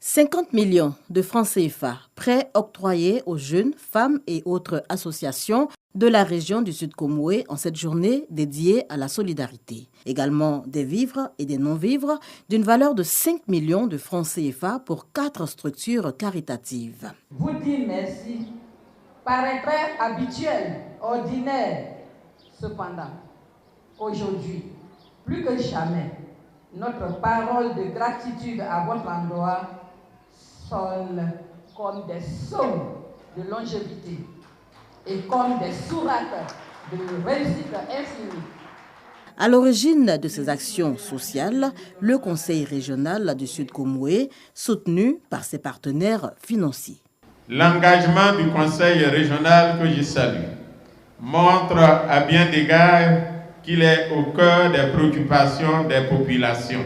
50 millions de francs CFA, prêts octroyés aux jeunes, femmes et autres associations de la région du Sud Komoé en cette journée dédiée à la solidarité. Également des vivres et des non-vivres d'une valeur de 5 millions de francs CFA pour 4 structures caritatives. Vous dire merci paraîtrait habituel, ordinaire. Cependant, aujourd'hui, plus que jamais, notre parole de gratitude à votre endroit sonne comme des sommes de longévité et comme des sourates de réussite infinie. À l'origine de ces actions sociales, le Conseil régional du Sud Komoé, soutenu par ses partenaires financiers. L'engagement du Conseil régional que je salue montre à bien d'égards qu'il est au cœur des préoccupations des populations.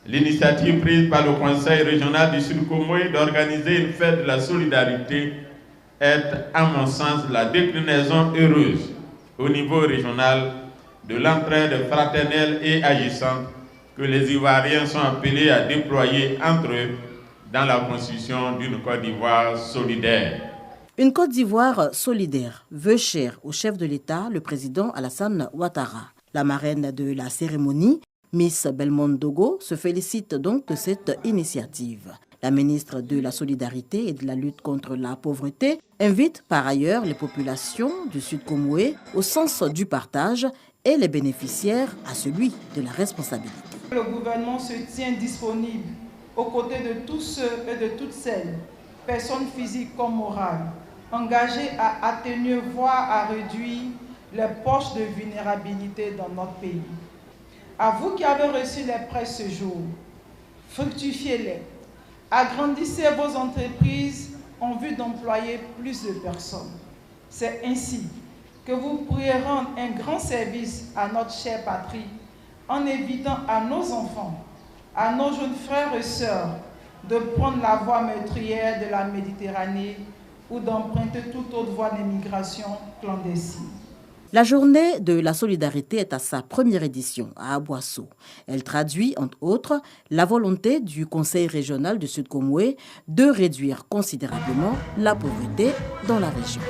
L'initiative prise par le Conseil régional du Sud Komoé d'organiser une fête de la solidarité est, à mon sens, la déclinaison heureuse au niveau régional de l'entraide fraternelle et agissante que les Ivoiriens sont appelés à déployer entre eux dans la construction d'une Côte d'Ivoire solidaire. Une Côte d'Ivoire solidaire veut cher au chef de l'État, le président Alassane Ouattara. La marraine de la cérémonie, Miss Belmondo Dogo, se félicite donc de cette initiative. La ministre de la Solidarité et de la lutte contre la pauvreté invite par ailleurs les populations du Sud Komoé au sens du partage et les bénéficiaires à celui de la responsabilité. Le gouvernement se tient disponible aux côtés de tous ceux et de toutes celles, personnes physiques comme morales, engagées à atténuer, voire à réduire les poches de vulnérabilité dans notre pays. À vous qui avez reçu les prêts ce jour, fructifiez-les, agrandissez vos entreprises en vue d'employer plus de personnes. C'est ainsi que vous pourrez rendre un grand service à notre chère patrie en évitant à nos enfants, à nos jeunes frères et sœurs de prendre la voie meurtrière de la Méditerranée ou d'emprunter toute autre voie d'immigration clandestine. La journée de la solidarité est à sa première édition à Aboissou. Elle traduit, entre autres, la volonté du Conseil régional du Sud Komoé de réduire considérablement la pauvreté dans la région.